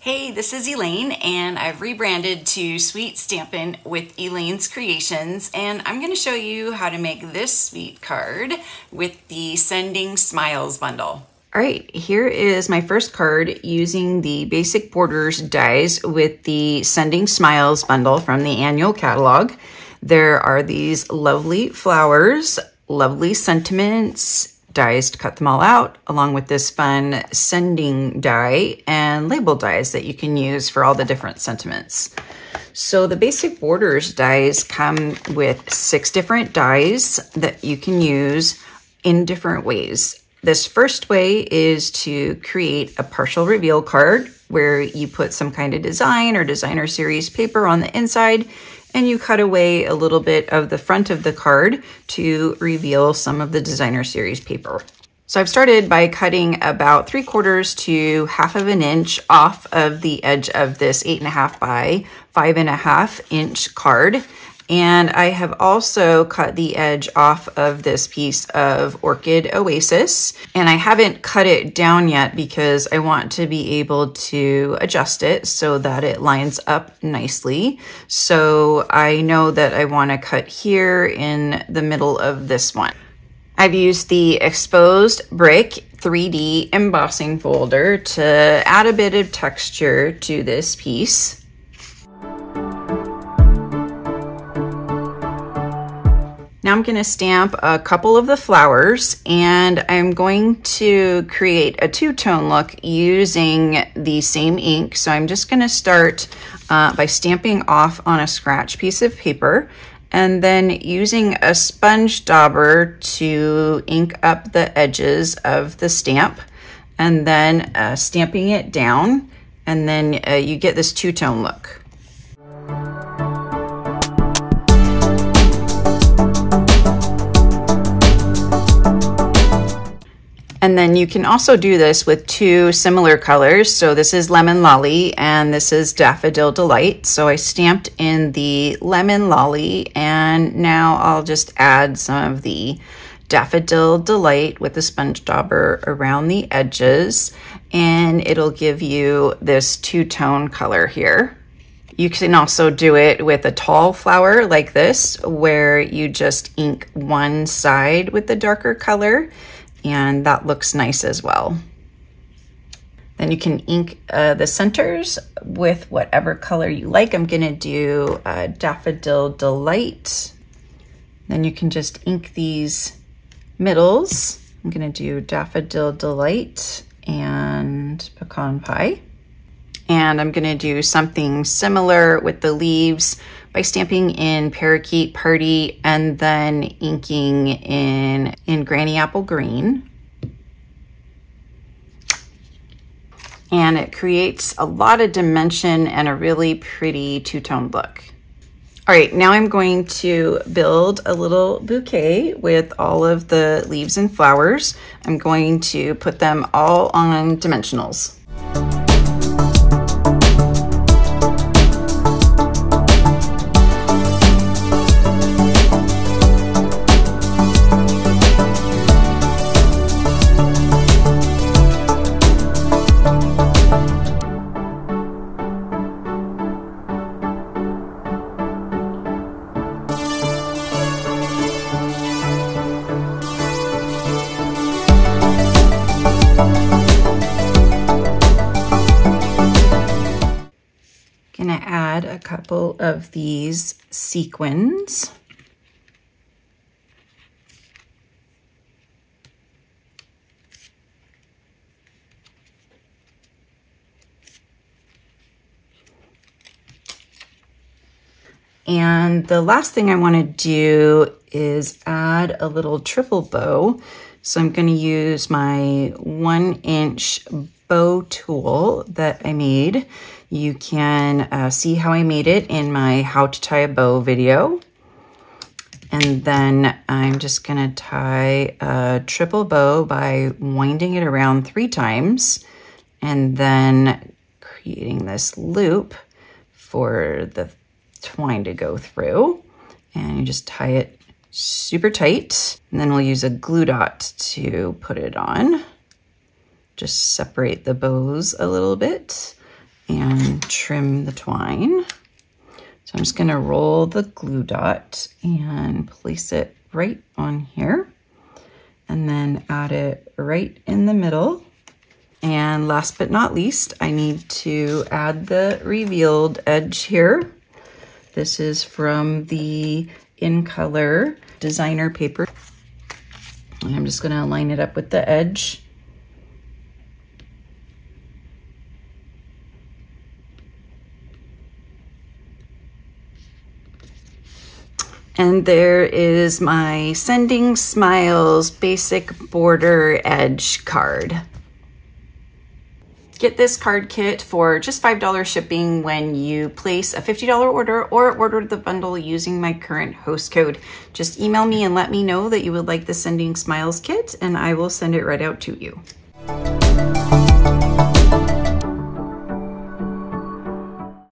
Hey, this is Elaine, and I've rebranded to Sweet Stampin' with Elaine's Creations, and I'm going to show you how to make this sweet card with the Sending Smiles bundle. All right, here is my first card using the Basic Borders dies with the Sending Smiles bundle from the annual catalog. There are these lovely flowers, lovely sentiments, dies to cut them all out, along with this fun sending die and label dies that you can use for all the different sentiments. So the Basic Borders dies come with 6 different dies that you can use in different ways. This first way is to create a partial reveal card where you put some kind of design or designer series paper on the inside, and you cut away a little bit of the front of the card to reveal some of the designer series paper. So I've started by cutting about 3/4 to 1/2 inch off of the edge of this 8.5 by 5.5 inch card. And I have also cut the edge off of this piece of Orchid Oasis. And I haven't cut it down yet because I want to be able to adjust it so that it lines up nicely. So I know that I want to cut here in the middle of this one. I've used the exposed brick 3D embossing folder to add a bit of texture to this piece. Now I'm going to stamp a couple of the flowers, and I'm going to create a two-tone look using the same ink. So I'm just going to start by stamping off on a scratch piece of paper, and then using a sponge dauber to ink up the edges of the stamp, and then stamping it down, and then you get this two-tone look. And then you can also do this with 2 similar colors. So this is Lemon Lolly and this is Daffodil Delight. So I stamped in the Lemon Lolly, and now I'll just add some of the Daffodil Delight with the sponge dauber around the edges, and it'll give you this 2-tone color here. You can also do it with a tall flower like this, where you just ink one side with the darker color, and that looks nice as well. Then you can ink the centers with whatever color you like. I'm gonna do Daffodil Delight. Then you can just ink these middles. I'm gonna do Daffodil Delight and Pecan Pie. And I'm gonna do something similar with the leaves by stamping in Parakeet Party and then inking in Granny Apple Green. And it creates a lot of dimension and a really pretty two-tone look. All right, now I'm going to build a little bouquet with all of the leaves and flowers. I'm going to put them all on dimensionals. Gonna add a couple of these sequins. And the last thing I want to do is add a little triple bow. So I'm going to use my 1-inch bow tool that I made. You can see how I made it in my How to Tie a Bow video. And then I'm just going to tie a triple bow by winding it around 3 times and then creating this loop for the twine to go through. And you just tie it super tight. And then we'll use a glue dot to put it on. Just separate the bows a little bit. and trim the twine. So I'm just gonna roll the glue dot and place it right on here, and then add it right in the middle. And last but not least, I need to add the revealed edge here. This is from the In Color designer paper. And I'm just gonna line it up with the edge. And there is my Sending Smiles Basic Border Edge card. Get this card kit for just $5 shipping when you place a $50 order or order the bundle using my current host code. Just email me and let me know that you would like the Sending Smiles kit, and I will send it right out to you.